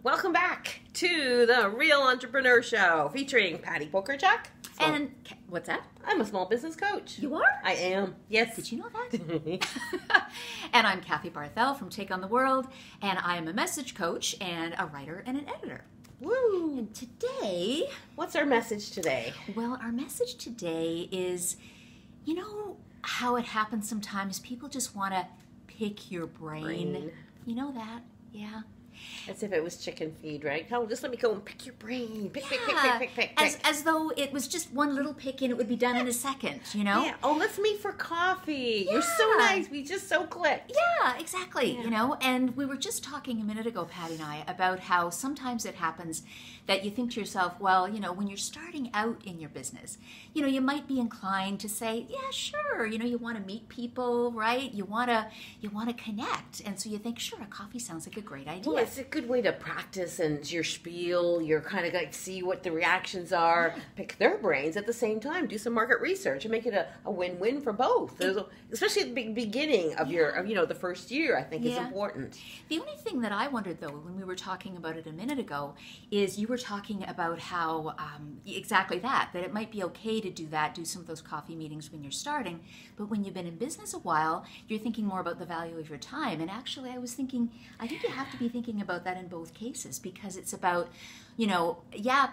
Welcome back to the Real Entrepreneur Show featuring Patti Pokerchuk. And what's that? I'm a small business coach. You are? I am. Yes. Did you know that? And I'm Kathy Barthel from Take on the World, and I am a message coach and a writer and an editor. Woo! And today, what's our message today? Well, our message today is, you know how it happens sometimes? People just want to pick your brain. You know that? Yeah. As if it was chicken feed, right? Oh, just let me go and pick your brain. Pick. As though it was just one little pick and it would be done in a second, you know? Yeah. Oh, let's meet for coffee. Yeah. You're so nice. We just so clicked. Yeah, exactly. Yeah. You know, and we were just talking a minute ago, Patty and I, about how sometimes it happens that you think to yourself, well, you know, when you're starting out in your business, you know, you might be inclined to say, yeah, sure. You know, you want to meet people, right? You want to connect. And so you think, sure, a coffee sounds like a great idea. Well, it's a good way to practice and your spiel. You're kind of like see what the reactions are, pick their brains at the same time, do some market research and make it a win-win for both. Especially at the beginning of the first year, I think is important. The only thing that I wondered though, when we were talking about it a minute ago, is you were talking about how exactly that it might be okay to do some of those coffee meetings when you're starting, but when you've been in business a while, you're thinking more about the value of your time. And actually, I was thinking, I think you have to be thinking about that in both cases, because it's about, you know,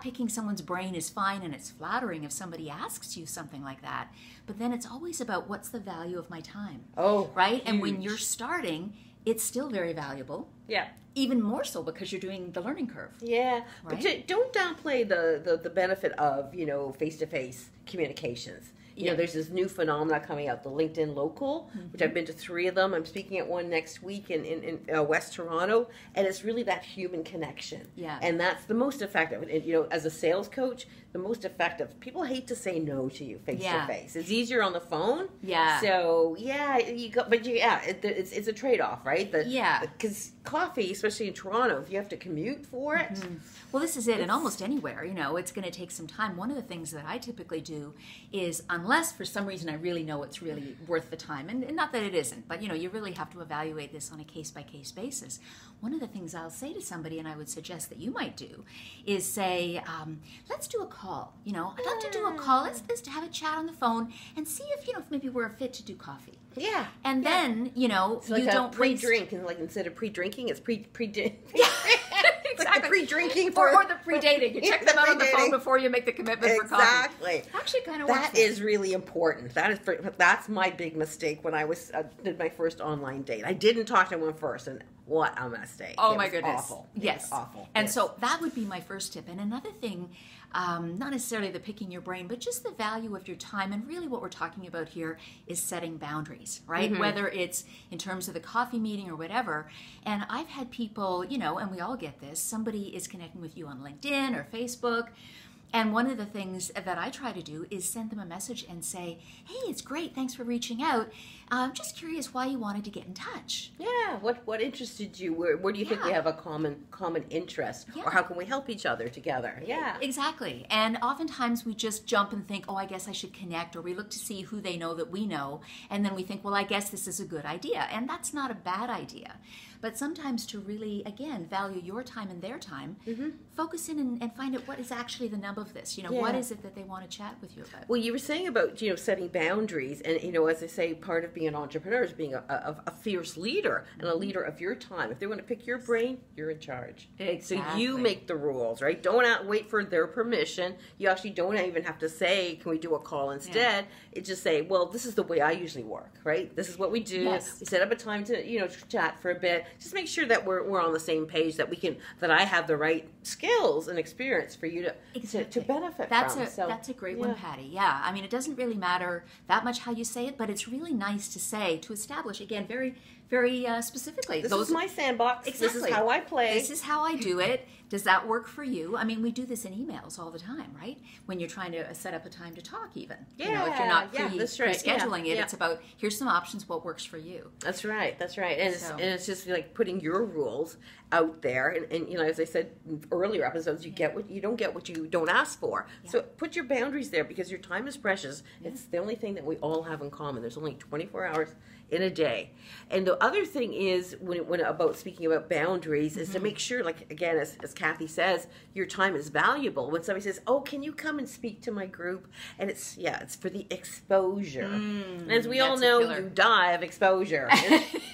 picking someone's brain is fine and it's flattering if somebody asks you something like that, but then it's always about what's the value of my time. Oh, right? huge. And when you're starting, it's still very valuable. Yeah. Even more so because you're doing the learning curve. Yeah. Right? But don't downplay the benefit of, you know, face-to-face communications. You know, there's this new phenomena coming out, the LinkedIn Local, which I've been to 3 of them. I'm speaking at one next week in West Toronto, and it's really that human connection. Yeah. And that's the most effective. And, you know, as a sales coach, the most effective. People hate to say no to you face to face. It's easier on the phone. Yeah. So it's a trade-off, right? Because coffee, especially in Toronto, if you have to commute for it. Well, this is it, and almost anywhere, you know, it's going to take some time. One of the things that I typically do is, unless for some reason I really know it's really worth the time, and not that it isn't, but, you know, you really have to evaluate this on a case-by-case basis. One of the things I'll say to somebody, and I would suggest that you might do, is say, let's do a call. You know, I'd love to do a call. Let's have a chat on the phone and see if, you know, if maybe we're a fit to do coffee. Yeah. And then, you know, so like you don't pre-drink, and like instead of pre-drinking, it's pre-drink. Exactly. Like the pre-drinking or the pre-dating. You check them out on the phone before you make the commitment for coffee. Exactly. Actually, kind of works. That is really important. That's my big mistake when I did my first online date. I didn't talk to anyone first, and what a mistake! Oh my goodness! Awful. Yes, awful. And so that would be my first tip. And another thing, not necessarily the picking your brain, but just the value of your time. And really, what we're talking about here is setting boundaries, right? Whether it's in terms of the coffee meeting or whatever. And I've had people, you know, and we all get this. Somebody is connecting with you on LinkedIn or Facebook. And one of the things that I try to do is send them a message and say, hey, it's great. Thanks for reaching out. I'm just curious why you wanted to get in touch. Yeah. What interested you? Where do you think we have a common interest? Yeah. Or how can we help each other together? Yeah. Exactly. And oftentimes we just jump and think, oh, I guess I should connect. Or we look to see who they know that we know. And then we think, well, I guess this is a good idea. And that's not a bad idea. But sometimes to really, again, value your time and their time, focus in and find out what is actually the nub of this. You know, what is it that they want to chat with you about? Well, you were saying about, you know, setting boundaries. And, you know, as I say, part of being an entrepreneur is being a fierce leader and a leader of your time. If they want to pick your brain, you're in charge. Exactly. So you make the rules, right? Don't wait for their permission. You actually don't even have to say, can we do a call instead? It just say, well, this is the way I usually work, right? This is what we do. Yes. We set up a time to, you know, chat for a bit. Just make sure that we're on the same page, that that I have the right skills and experience for you to benefit from. That's a great one, Patty. Yeah, I mean, it doesn't really matter that much how you say it, but it's really nice to say, to establish, again, very, very specifically. This is my sandbox. Exactly. This is how I play. This is how I do it. Does that work for you? I mean, we do this in emails all the time, right? When you're trying to set up a time to talk even. Yeah, you know, if you're not pre-scheduling it, it's about, here's some options, what works for you. That's right. And it's just like putting your rules out there. And you know, as I said in earlier episodes, you don't get what you don't ask for. Yeah. So put your boundaries there, because your time is precious. Yeah. It's the only thing that we all have in common. There's only 24 hours in a day. And the other thing is, when about speaking about boundaries, is to make sure, like, again, as Kathy says, your time is valuable. When somebody says, oh, can you come and speak to my group? And it's for the exposure. And as we all know, you die of exposure,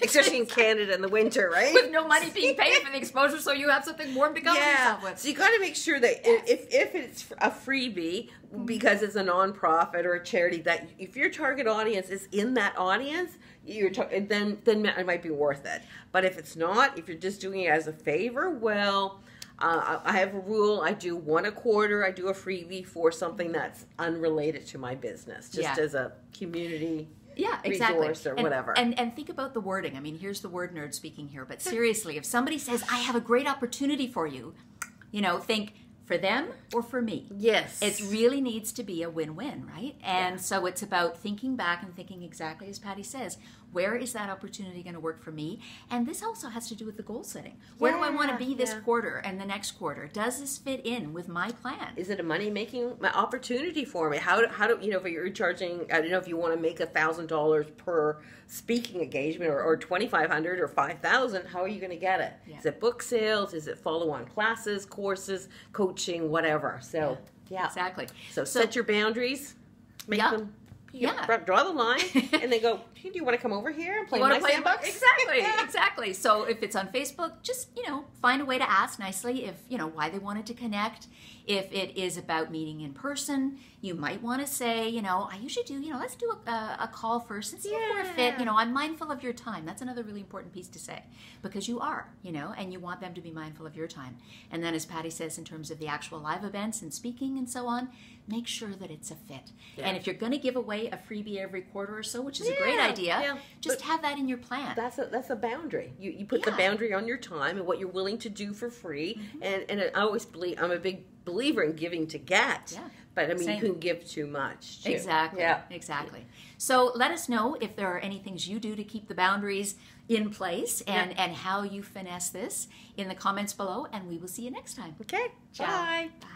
especially in Canada in the winter, right? With no money being paid for the exposure, so you have something warm to cover yourself with. So you got to make sure that if it's a freebie, because it's a nonprofit or a charity, that if your target audience is in that audience, then it might be worth it. But if it's not, if you're just doing it as a favor, well, I have a rule. I do one a quarter. I do a freebie for something that's unrelated to my business, just as a community resource or whatever. And think about the wording. I mean, here's the word nerd speaking here. But seriously, if somebody says, I have a great opportunity for you, think, for them or for me. Yes. It really needs to be a win-win, right? And so it's about thinking back and thinking exactly as Patti says, where is that opportunity going to work for me? And this also has to do with the goal setting. Where do I want to be this quarter and the next quarter? Does this fit in with my plan? Is it a money-making opportunity for me? How do if you're charging, I don't know if you want to make $1,000 per speaking engagement or $2,500 or $5,000, how are you going to get it? Is it book sales? Is it follow-on classes, courses, coaching, whatever? So, Exactly. So set your boundaries, make them. Draw the line, and they go, do you want to come over here and play my sandbox? Exactly. So if it's on Facebook, just, find a way to ask nicely if, why they wanted to connect. If it is about meeting in person, you might want to say, I usually do, let's do a call first and see if we're a fit. I'm mindful of your time. That's another really important piece to say, because you are, and you want them to be mindful of your time. And then, as Patti says, in terms of the actual live events and speaking and so on, make sure that it's a fit. And if you're going to give away a freebie every quarter or so, which is a great idea, just have that in your plan. That's a boundary. You put the boundary on your time and what you're willing to do for free. And I always believe, I'm a big believer in giving to get. But I mean, you can give too much too. Exactly. So let us know if there are any things you do to keep the boundaries in place and how you finesse this in the comments below, and we will see you next time. Okay. Ciao. Bye. Bye.